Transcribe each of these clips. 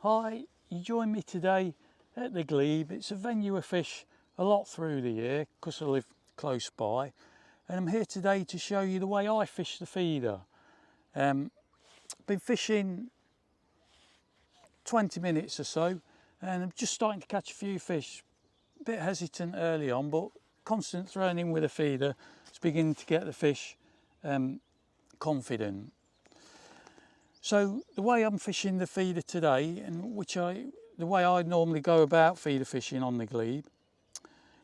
Hi, you join me today at the Glebe. It's a venue I fish a lot through the year because I live close by, and I'm here today to show you the way I fish the feeder. Been fishing 20 minutes or so, and I'm just starting to catch a few fish. A bit hesitant early on, but constant throwing in with a feeder, it's beginning to get the fish confident. So the way I'm fishing the feeder today, and the way I normally go about feeder fishing on the Glebe,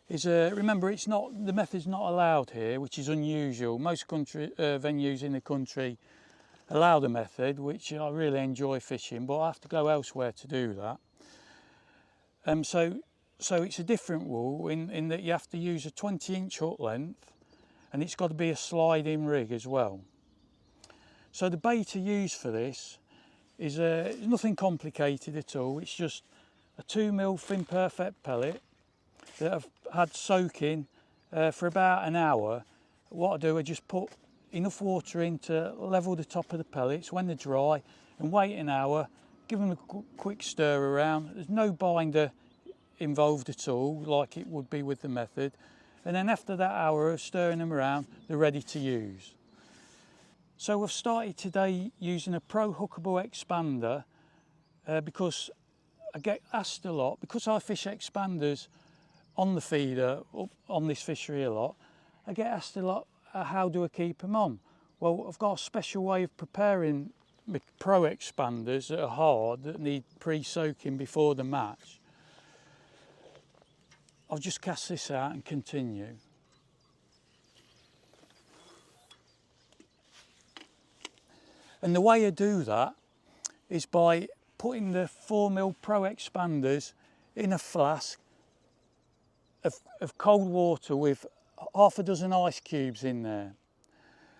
is remember the method's not allowed here, which is unusual. Most venues in the country allow the method, which I really enjoy fishing, but I have to go elsewhere to do that. So it's a different rule in that you have to use a 20-inch hook length, and it's got to be a sliding rig as well. So the bait I use for this is nothing complicated at all. It's just a 2mm Thin Perfect pellet that I've had soaking for about an hour. What I do, I just put enough water in to level the top of the pellets when they're dry and wait an hour, give them a quick stir around. There's no binder involved at all like it would be with the method. And then after that hour of stirring them around, they're ready to use. So I've started today using a Pro Hookable expander because I get asked a lot, because I fish expanders on the feeder, on this fishery a lot, I get asked a lot, how do I keep them on? Well, I've got a special way of preparing my Pro expanders that are hard, that need pre-soaking before the match. I'll just cast this out and continue. And the way I do that is by putting the 4mm Pro expanders in a flask of cold water with half a dozen ice cubes in there.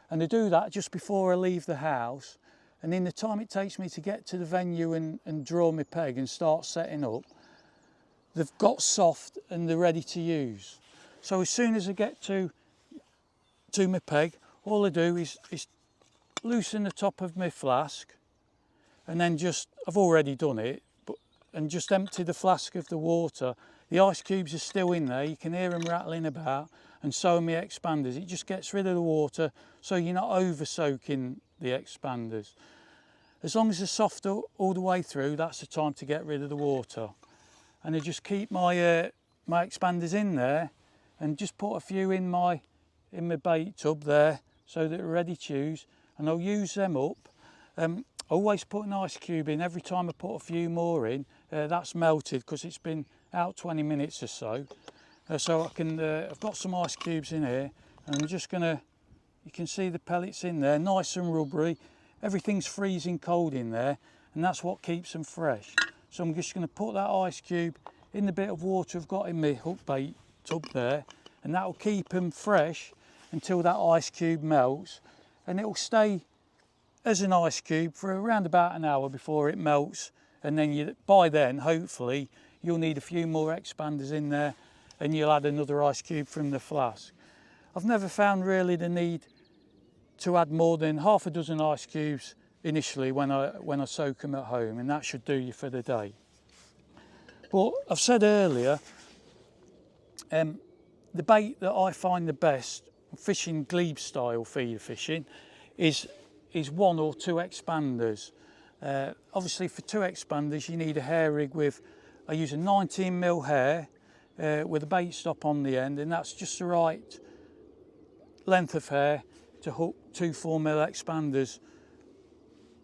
And I do that just before I leave the house. And in the time it takes me to get to the venue and draw my peg and start setting up, they've got soft and they're ready to use. So as soon as I get to my peg, all I do is loosen the top of my flask, and then I've already done it, and just empty the flask of the water. The ice cubes are still in there, you can hear them rattling about, and so are my expanders. It just gets rid of the water so you're not over soaking the expanders. As long as they're soft all the way through, that's the time to get rid of the water. And I just keep my expanders in there and just put a few in my bait tub there so that they're ready to use. And I'll use them up. I always put an ice cube in every time I put a few more in. That's melted because it's been out 20 minutes or so. So I've got some ice cubes in here, and I'm just gonna, you can see the pellets in there, nice and rubbery. Everything's freezing cold in there, and that's what keeps them fresh. So I'm just gonna put that ice cube in the bit of water I've got in my hook bait tub there, and that'll keep them fresh until that ice cube melts. And it'll stay as an ice cube for around about an hour before it melts, and then by then hopefully you'll need a few more expanders in there, and you'll add another ice cube from the flask. I've never found really the need to add more than half a dozen ice cubes initially when I soak them at home, and that should do you for the day. But I've said earlier, the bait that I find the best fishing Glebe style feeder fishing is 1 or 2 expanders. Obviously for 2 expanders you need a hair rig I use a 19mm hair with a bait stop on the end, and that's just the right length of hair to hook 2 4mm expanders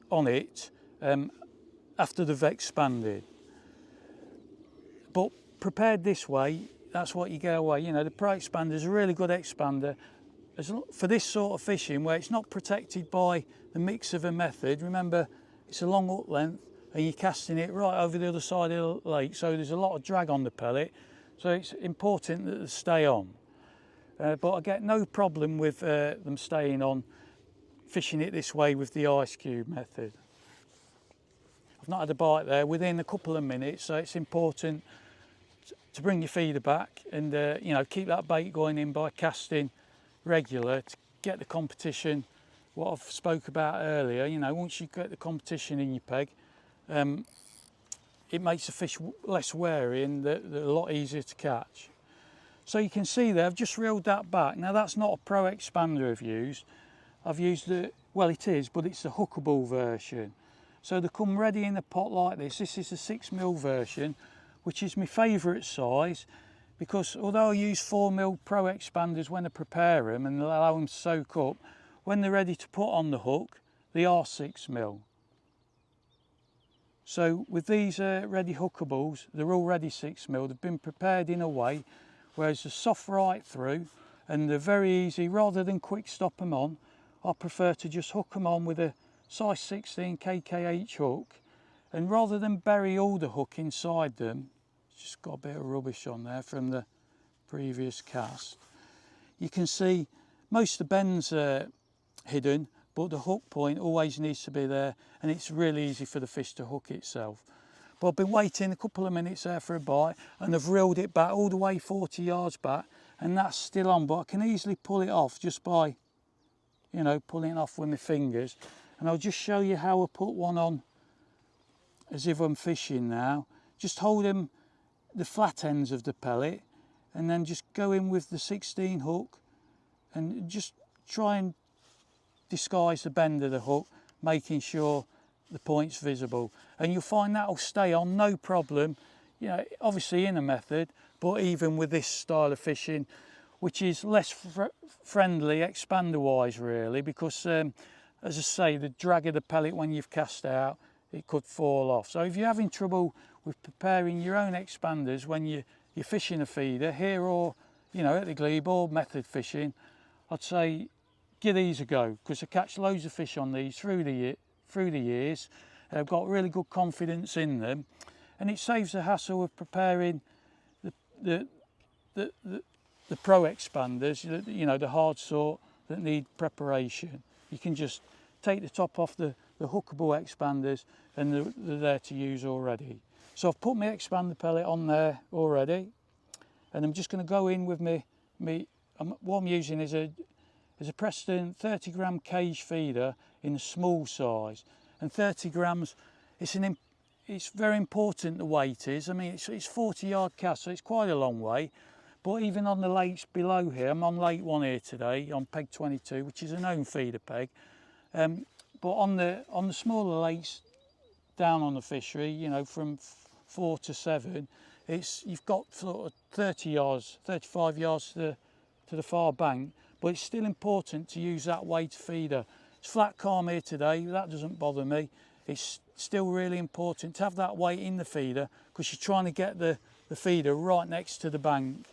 on it after they've expanded. But prepared this way, that's what you get away. You know, the Pro expander is a really good expander for this sort of fishing where it's not protected by the mix of a method. Remember, it's a long hook length and you're casting it right over the other side of the lake, so there's a lot of drag on the pellet, so it's important that they stay on. But I get no problem with them staying on, fishing it this way with the ice cube method. I've not had a bite there within a couple of minutes, so it's important to bring your feeder back and you know, keep that bait going in by casting regular to get the competition, what I've spoke about earlier. You know, once you get the competition in your peg, it makes the fish less wary and they're a lot easier to catch. So you can see there, I've just reeled that back. Now that's not a pro expander I've used. I've used the, well it is, but it's the hookable version. So they come ready in a pot like this. This is the 6mm version, which is my favourite size, because although I use 4mm pro expanders when I prepare them and allow them to soak up, when they're ready to put on the hook, they are 6mm. So with these ready hookables, they're already 6mm. They've been prepared in a way whereas they're soft right through and they're very easy. Rather than quick stop them on, I prefer to just hook them on with a size 16 kkh hook, and rather than bury all the hook inside them, just got a bit of rubbish on there from the previous cast. You can see most of the bends are hidden, but the hook point always needs to be there, and it's really easy for the fish to hook itself. But I've been waiting a couple of minutes there for a bite, and I've reeled it back all the way 40 yards back, and that's still on, but I can easily pull it off just by, you know, pulling it off with my fingers. And I'll just show you how I put one on as if I'm fishing now. Just hold them the flat ends of the pellet and then just go in with the 16 hook and just try and disguise the bend of the hook, making sure the point's visible, and you'll find that'll stay on no problem. You know, obviously in a method, but even with this style of fishing, which is less friendly expander wise really, because as I say, the drag of the pellet when you've cast out, it could fall off. So if you're having trouble with preparing your own expanders when you're fishing a feeder here, or you know, at the Glebe or method fishing, I'd say give these a go, because I catch loads of fish on these through the years. I've got really good confidence in them, and it saves the hassle of preparing the pro expanders, you know, the hard sort that need preparation. You can just take the top off the hookable expanders and they're there to use already. So I've put my expander pellet on there already, and I'm just going to go in with what I'm using is a Preston 30 gram cage feeder in a small size, and 30 grams, it's very important the weight is. I mean, it's 40 yard cast, so it's quite a long way. But even on the lakes below here, I'm on lake 1 here today on peg 22, which is a known feeder peg. But on the smaller lakes down on the fishery, you know, from 4 to 7, you've got sort of 30 yards, 35 yards to the far bank, but it's still important to use that weight feeder. It's flat calm here today, that doesn't bother me. It's still really important to have that weight in the feeder, because you're trying to get the feeder right next to the bank,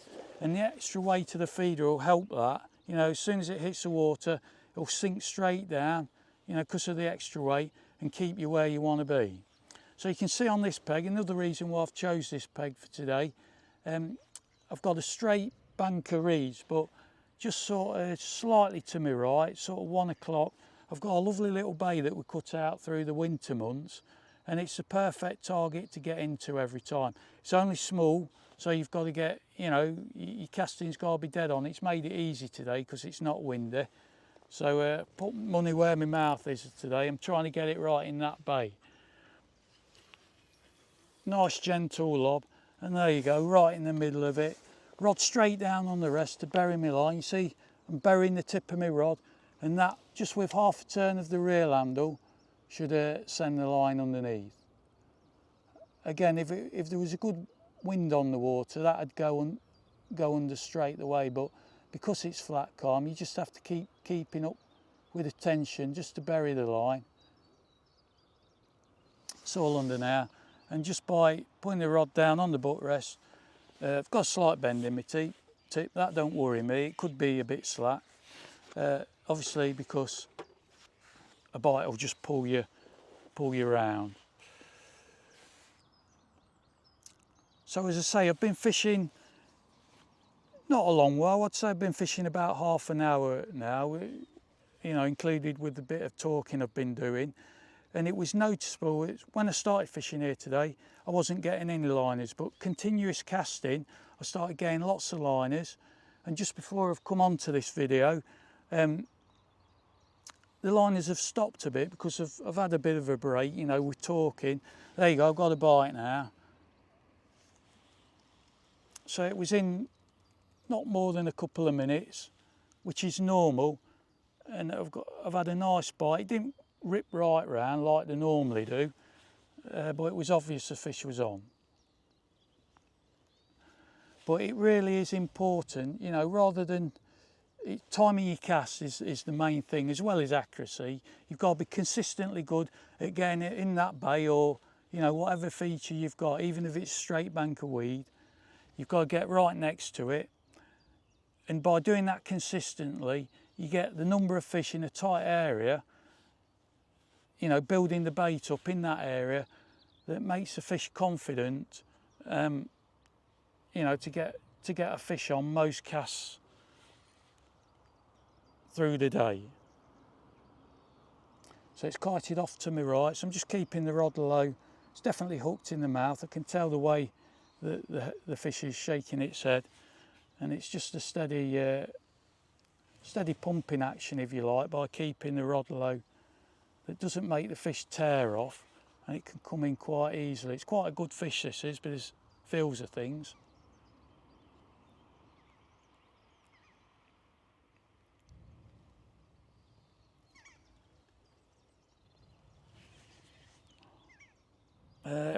and the extra weight of the feeder will help that. You know, as soon as it hits the water, it'll sink straight down, you know, because of the extra weight, and keep you where you want to be. So you can see on this peg, another reason why I've chose this peg for today, I've got a straight bank of reeds, but just sort of slightly to my right, sort of 1 o'clock, I've got a lovely little bay that we cut out through the winter months, and it's the perfect target to get into every time. It's only small, so you've got to get, you know, your casting's got to be dead on. It's made it easy today because it's not windy. So put money where my mouth is today. I'm trying to get it right in that bay. Nice gentle lob, and there you go, right in the middle of it. Rod straight down on the rest to bury my line. You see, I'm burying the tip of my rod, and that, just with half a turn of the reel handle, should send the line underneath. Again, if there was a good wind on the water, that'd go under straight away, but because it's flat calm, you just have to keep keeping up with the tension just to bury the line. It's all under now, and just by putting the rod down on the buttrest, I've got a slight bend in my tip, that don't worry me. It could be a bit slack, obviously, because a bite will just pull you around. So as I say, I've been fishing not a long while. I'd say I've been fishing about half an hour now, you know, included with the bit of talking I've been doing. And it was noticeable, when I started fishing here today, I wasn't getting any liners, but continuous casting, I started getting lots of liners. And just before I've come on to this video, the liners have stopped a bit because I've had a bit of a break, you know, with talking. There you go, I've got a bite now. So it was in not more than a couple of minutes, which is normal, and I've had a nice bite. It didn't rip right round like they normally do, but it was obvious the fish was on. But it really is important, you know, rather than timing your cast is the main thing, as well as accuracy. You've got to be consistently good at getting it in that bay, or you know, whatever feature you've got, even if it's straight bank of weed, you've got to get right next to it. And by doing that consistently, you get the number of fish in a tight area, you know, building the bait up in that area that makes the fish confident, you know, to get a fish on most casts through the day. So it's kited off to my right, so I'm just keeping the rod low. It's definitely hooked in the mouth. I can tell the way that the fish is shaking its head, and it's just a steady pumping action, if you like, by keeping the rod low. That doesn't make the fish tear off, and it can come in quite easily. It's quite a good fish, this is, but there's feels of things.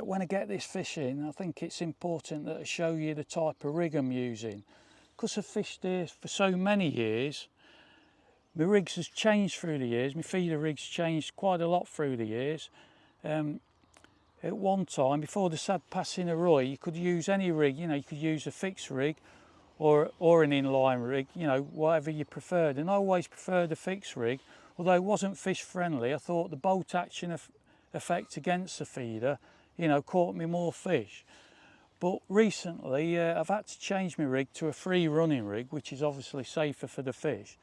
When I get this fish in, I think it's important that I show you the type of rig I'm using. Because I've fished here for so many years, my rigs has changed through the years. My feeder rigs changed quite a lot through the years. At one time, before the sad passing of Roy, you could use any rig. You know, you could use a fixed rig or an inline rig, you know, whatever you preferred. And I always preferred a fixed rig, although it wasn't fish friendly. I thought the bolt action effect against the feeder, you know, caught me more fish. But recently I've had to change my rig to a free running rig, which is obviously safer for the fish.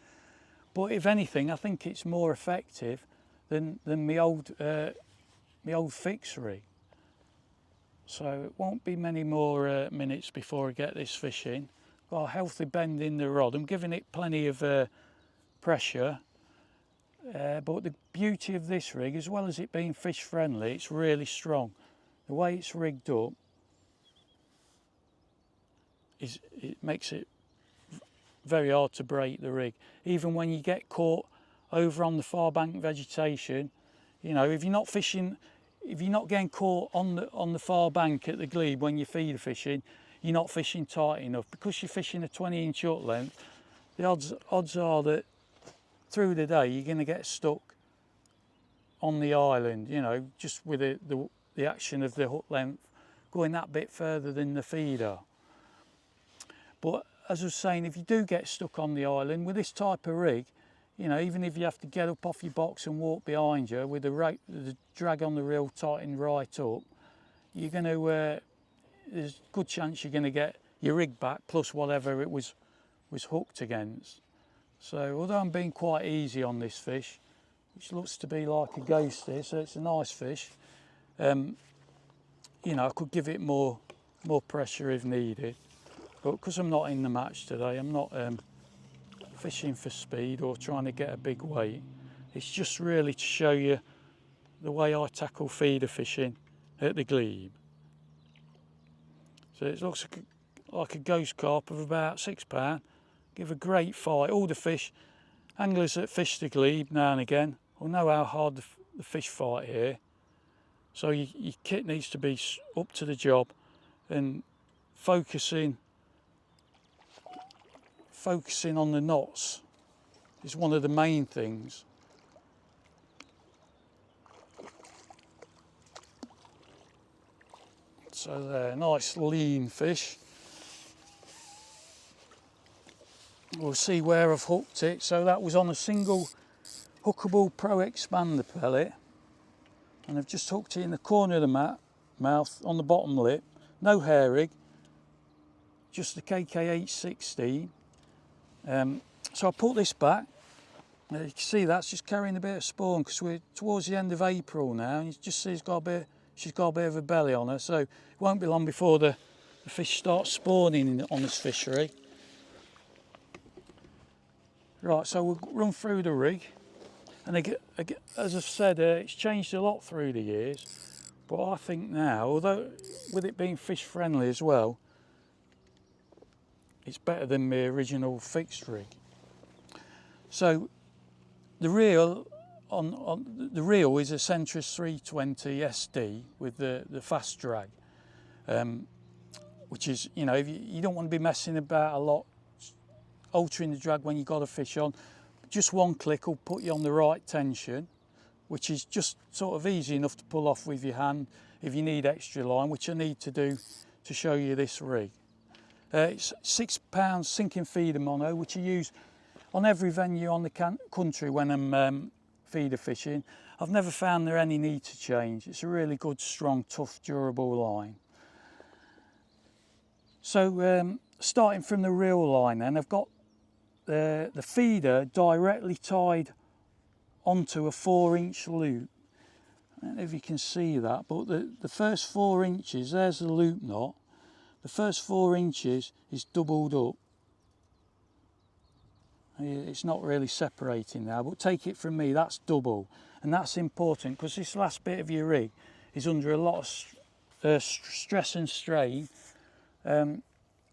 But if anything, I think it's more effective than my old fixed rig. So it won't be many more minutes before I get this fish in. Got a healthy bend in the rod. I'm giving it plenty of pressure. But the beauty of this rig, as well as it being fish friendly, it's really strong. The way it's rigged up, it makes it very hard to break the rig. Even when you get caught over on the far bank vegetation, you know, if you're not fishing, if you're not getting caught on the far bank at the Glebe when you're feeder fishing, you're not fishing tight enough. Because you're fishing a 20-inch hook length, the odds are that through the day you're going to get stuck on the island, you know, just with the action of the hook length going that bit further than the feeder. But as I was saying, if you do get stuck on the island with this type of rig, you know, even if you have to get up off your box and walk behind you with the drag on the reel tightened right up, you're going to, there's a good chance you're going to get your rig back plus whatever it was hooked against. So although I'm being quite easy on this fish, which looks to be like a ghost here, so it's a nice fish, you know, I could give it more pressure if needed. But because I'm not in the match today, I'm not fishing for speed or trying to get a big weight. It's just really to show you the way I tackle feeder fishing at the Glebe. So it looks like a ghost carp of about £6. Give a great fight. All the fish, anglers that fish the Glebe now and again will know how hard the fish fight here. So your kit needs to be up to the job, and focusing on the knots is one of the main things. So there, nice lean fish. We'll see where I've hooked it. So that was on a single hookable Pro Expander pellet, and I've just hooked it in the corner of the mouth on the bottom lip. No hair rig, just the KKH16. So I put this back. You can see that's just carrying a bit of spawn because we're towards the end of April now, and you just see she's got a bit of a belly on her. So it won't be long before the fish start spawning on this fishery. Right, so we'll run through the rig, and as I've said, it's changed a lot through the years, but I think now, although with it being fish friendly as well, it's better than my original fixed rig. So the reel the reel is a Centris 320 SD with the fast drag, which is, you know, if you don't want to be messing about a lot, altering the drag when you've got a fish on. Just one click will put you on the right tension, which is just sort of easy enough to pull off with your hand if you need extra line, which I need to do to show you this rig. It's £6 sinking feeder mono, which I use on every venue on the country when I'm feeder fishing. I've never found there any need to change. It's a really good, strong, tough, durable line. So starting from the reel line then, I've got the feeder directly tied onto a 4-inch loop. I don't know if you can see that, but the first 4 inches, there's the loop knot. The first 4 inches is doubled up. It's not really separating now, but take it from me, that's double. And that's important because this last bit of your rig is under a lot of stress and strain.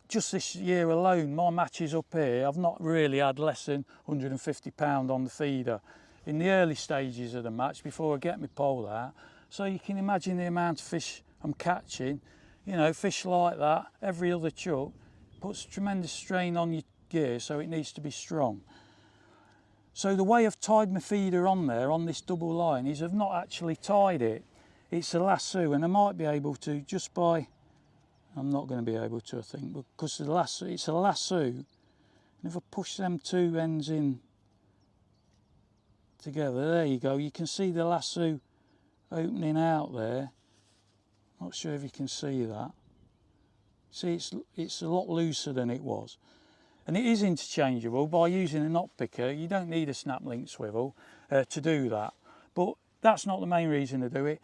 Just this year alone, my matches up here, I've not really had less than £150 on the feeder in the early stages of the match before I get my pole out. So you can imagine the amount of fish I'm catching. You know, fish like that, every other chuck, puts tremendous strain on your gear, so it needs to be strong. So the way I've tied my feeder on there, on this double line, is I've not actually tied it. It's a lasso, and I might be able to just by, I'm not going to be able to, I think, because the lasso, it's a lasso. And if I push them two ends in together, there you go. You can see the lasso opening out there. Not sure if you can see that. See, it's a lot looser than it was. And it is interchangeable by using a knot picker. You don't need a snap link swivel to do that. But that's not the main reason to do it.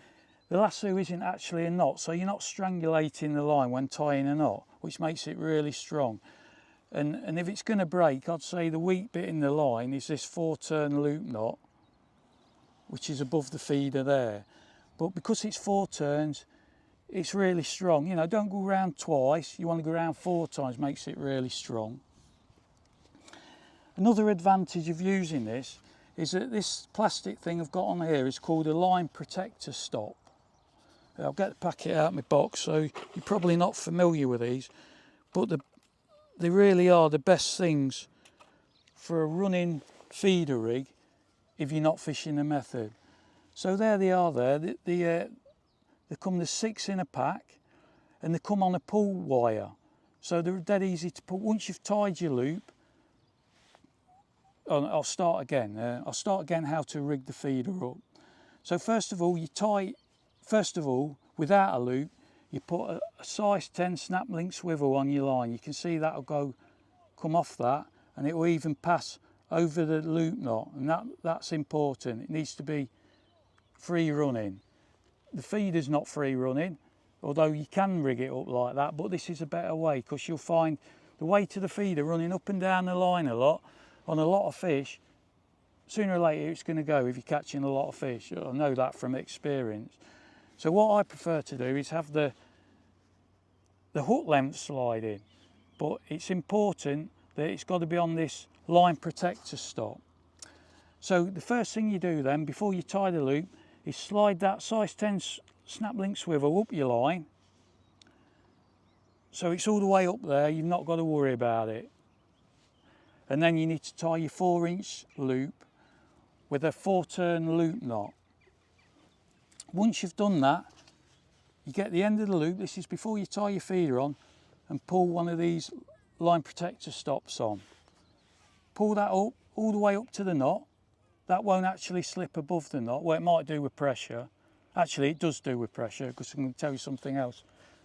The lasso isn't actually a knot, so you're not strangulating the line when tying a knot, which makes it really strong. And if it's going to break, I'd say the weak bit in the line is this 4-turn loop knot, which is above the feeder there. But because it's 4 turns, it's really strong. You know, don't go round twice, you want to go round 4 times, makes it really strong. Another advantage of using this is that this plastic thing I've got on here is called a line protector stop. I'll get the packet out of my box, so you're probably not familiar with these, but they really are the best things for a running feeder rig if you're not fishing a method. So there they are there. They come the 6 in a pack, and they come on a pull wire. So they're dead easy to pull. Once you've tied your loop, I'll start again how to rig the feeder up. So first of all, without a loop, you put a size 10 snap link swivel on your line. You can see that'll come off that, and it will even pass over the loop knot, and that's important. It needs to be free running. The feeder's not free running, although you can rig it up like that, but this is a better way, because you'll find the weight of the feeder running up and down the line a lot on a lot of fish. Sooner or later it's going to go if you're catching a lot of fish. I know that from experience. So what I prefer to do is have the hook length slide in, but it's important that it's got to be on this line protector stop. So the first thing you do then, before you tie the loop, is slide that size 10 snap link swivel up your line, so it's all the way up there, you've not got to worry about it. And then you need to tie your 4-inch loop with a 4-turn loop knot. Once you've done that, you get the end of the loop, this is before you tie your feeder on, and pull one of these line protector stops on. Pull that up, all the way up to the knot. That won't actually slip above the knot. Well, it might do with pressure. Actually, it does do with pressure, because I'm going to tell you something else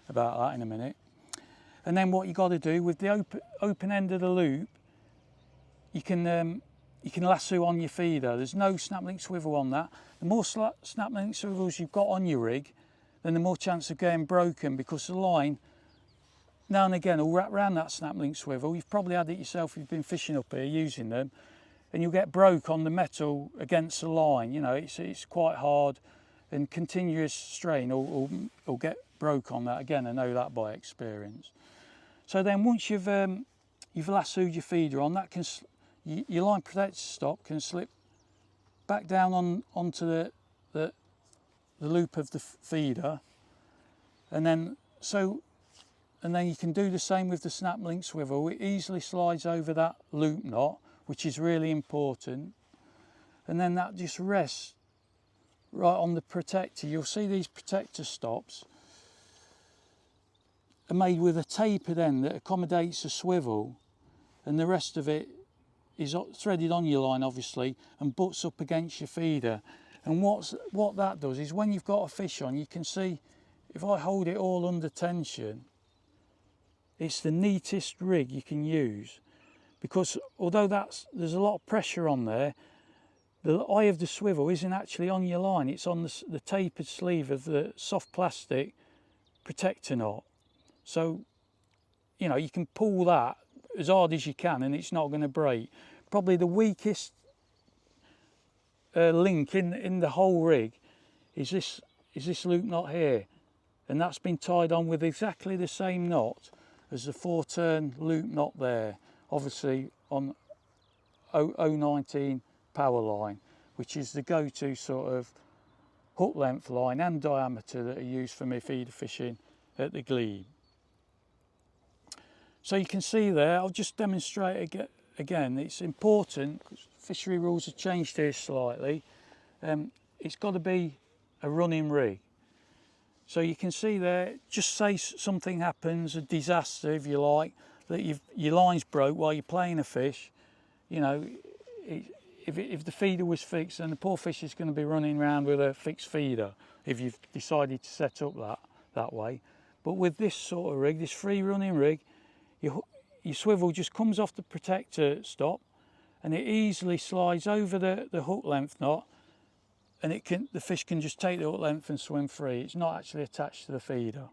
about that in a minute. And then what you got to do with the open end of the loop, you can lasso on your feeder. There's no snap link swivel on that. The more snap link swivels you've got on your rig, then the more chance of getting broken, because the line now and again will wrap around that snap link swivel. You've probably had it yourself if you've been fishing up here using them, and you'll get broke on the metal against the line. You know, it's quite hard, and continuous strain will get broke on that. Again, I know that by experience. So then once you've you've lassoed your feeder on, that can your line protector stop can slip back down onto the loop of the feeder, and then you can do the same with the snap link swivel. It easily slides over that loop knot, which is really important, and then that just rests right on the protector. You'll see these protector stops are made with a tapered end that accommodates a swivel, and the rest of it is threaded on your line, obviously, and butts up against your feeder. And what that does is, when you've got a fish on, you can see, if I hold it all under tension, it's the neatest rig you can use, because although there's a lot of pressure on there, the eye of the swivel isn't actually on your line, it's on the tapered sleeve of the soft plastic protector knot. So, you know, you can pull that as hard as you can and it's not going to break. Probably the weakest link in the whole rig is this loop knot here, and that's been tied on with exactly the same knot as the 4-turn loop knot there, obviously on 019 power line, which is the go-to sort of hook length line and diameter that are used for me feeder fishing at the Glebe. So you can see there, I'll just demonstrate again, it's important, because fishery rules have changed here slightly, it's got to be a running rig. So you can see there, just say something happens, a disaster if you like, that your line's broke while you're playing a fish, you know, if the feeder was fixed, then the poor fish is going to be running around with a fixed feeder if you've decided to set up that way. But with this sort of rig, this free running rig, your swivel just comes off the protector stop and it easily slides over the hook length knot, and the fish can just take the hook length and swim free. It's not actually attached to the feeder.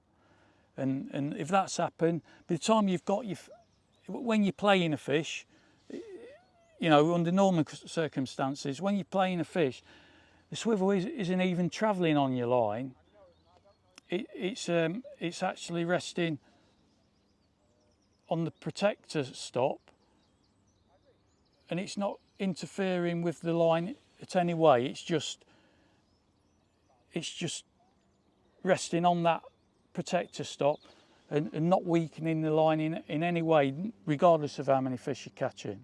And if that's happened, by the time you've got when you're playing a fish, you know, under normal circumstances, when you're playing a fish, the swivel isn't even travelling on your line. It's actually resting on the protector stop, and it's not interfering with the line in any way. It's just resting on that protector stop and not weakening the line in any way, regardless of how many fish you're catching.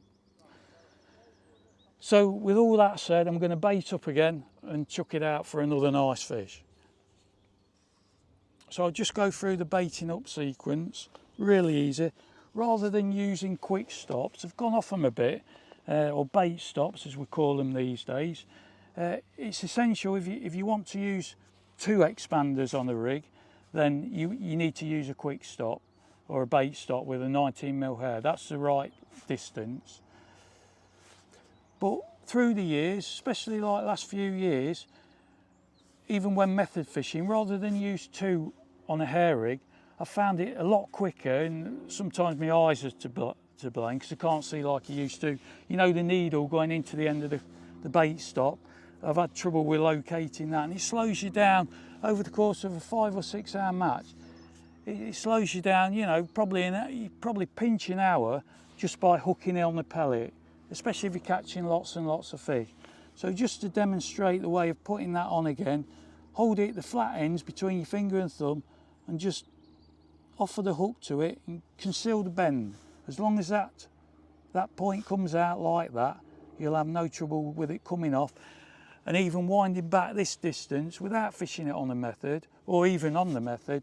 So with all that said, I'm going to bait up again and chuck it out for another nice fish. So I'll just go through the baiting up sequence, really easy. Rather than using quick stops, I've gone off them a bit, or bait stops as we call them these days. It's essential if you want to use 2 expanders on a rig, then you need to use a quick stop or a bait stop with a 19mm hair. That's the right distance. But through the years, especially like last few years, even when method fishing, rather than use 2 on a hair rig, I found it a lot quicker, and sometimes my eyes are to blame because I can't see like I used to. You know, the needle going into the end of the bait stop, I've had trouble with locating that, and it slows you down over the course of a 5 or 6 hour match. It slows you down, you know, you probably pinch an hour just by hooking it on the pellet, especially if you're catching lots and lots of fish. So just to demonstrate the way of putting that on again, hold it at the flat ends between your finger and thumb and just offer the hook to it and conceal the bend. As long as that point comes out like that, you'll have no trouble with it coming off. And even winding back this distance without fishing it on the method, or even on the method,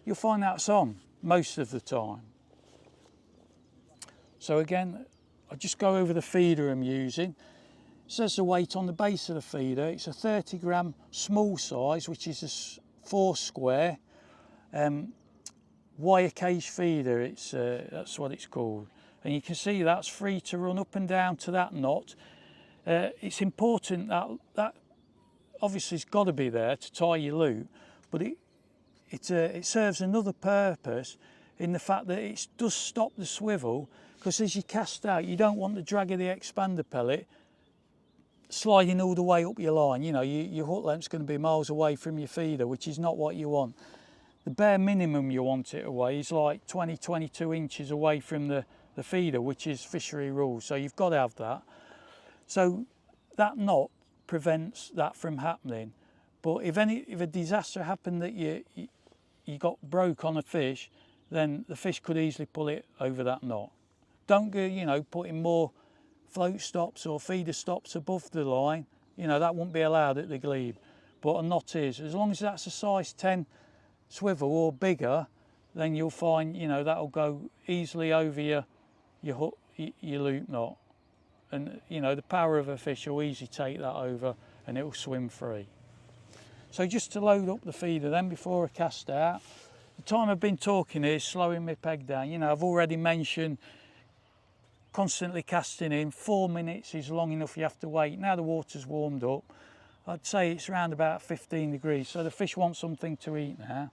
you'll find that's on most of the time. So again, I'll just go over the feeder I'm using. It says the weight on the base of the feeder. It's a 30 gram small size, which is a 4 square wire cage feeder. That's what it's called. And you can see that's free to run up and down to that knot. It's important that obviously it's got to be there to tie your loop, but it serves another purpose in the fact that it does stop the swivel, because as you cast out, you don't want the drag of the expander pellet sliding all the way up your line. You know, your hook length's going to be miles away from your feeder, which is not what you want. The bare minimum you want it away is like 20-22 inches away from the the feeder, which is fishery rules, so you've got to have that. So that knot prevents that from happening. But if a disaster happened that you got broke on a fish, then the fish could easily pull it over that knot. Don't go, you know, putting more float stops or feeder stops above the line. You know, that wouldn't be allowed at the Glebe, but a knot is. As long as that's a size 10 swivel or bigger, then you'll find, you know, that'll go easily over your hook, your loop knot. And, you know, the power of a fish will easily take that over and it will swim free. So just to load up the feeder then before I cast out, the time I've been talking is slowing my peg down. You know, I've already mentioned constantly casting in. 4 minutes is long enough, you have to wait. Now the water's warmed up, I'd say it's around about 15 degrees, so the fish want something to eat now.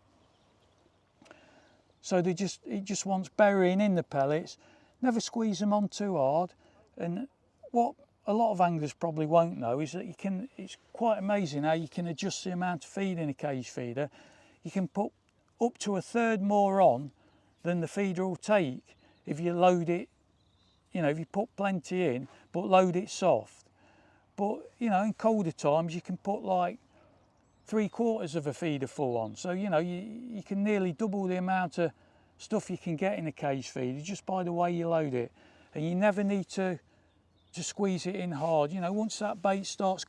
So it just wants burying in the pellets. Never squeeze them on too hard. And what a lot of anglers probably won't know is that it's quite amazing how you can adjust the amount of feed in a cage feeder. You can put up to 1/3 more on than the feeder will take if you load it, you know, if you put plenty in, but load it soft. But, you know, in colder times, you can put like 3/4 of a feeder full on. So, you know, you can nearly double the amount of stuff you can get in a cage feeder just by the way you load it. And you never need to squeeze it in hard. You know, once that bait starts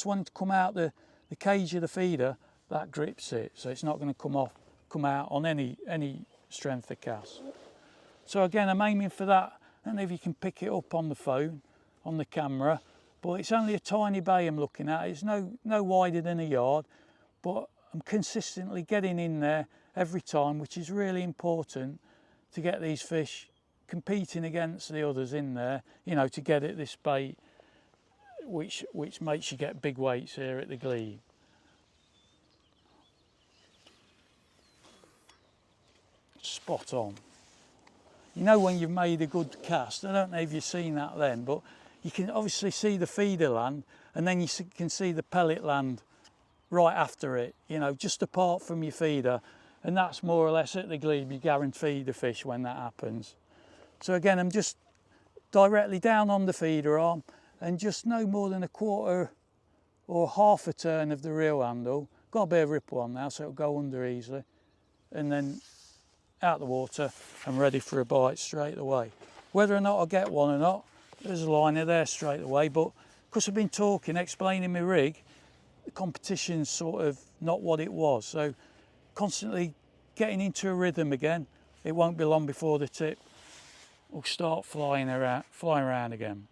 wanting to come out the cage of the feeder, that grips it. So it's not going to come out on any strength of cast. So again, I'm aiming for that. I don't know if you can pick it up on the phone, on the camera, but it's only a tiny bay I'm looking at. It's no wider than a yard, but I'm consistently getting in there every time, which is really important to get these fish competing against the others in there, you know, to get at this bait, which makes you get big weights here at the Glebe. Spot on. You know when you've made a good cast, I don't know if you've seen that then, but you can obviously see the feeder land and then you can see the pellet land right after it, you know, just apart from your feeder. And that's more or less at the Glebe, you guarantee the fish when that happens. So again, I'm just directly down on the feeder arm and just no more than 1/4 or 1/2 a turn of the reel handle. Got a bit of ripple on now, so it'll go under easily. And then out the water and ready for a bite straight away. Whether or not I get one or not, there's a liner there straight away, but because I've been talking, explaining my rig, the competition's sort of not what it was. So constantly getting into a rhythm again, it won't be long before the tip will start flying around again.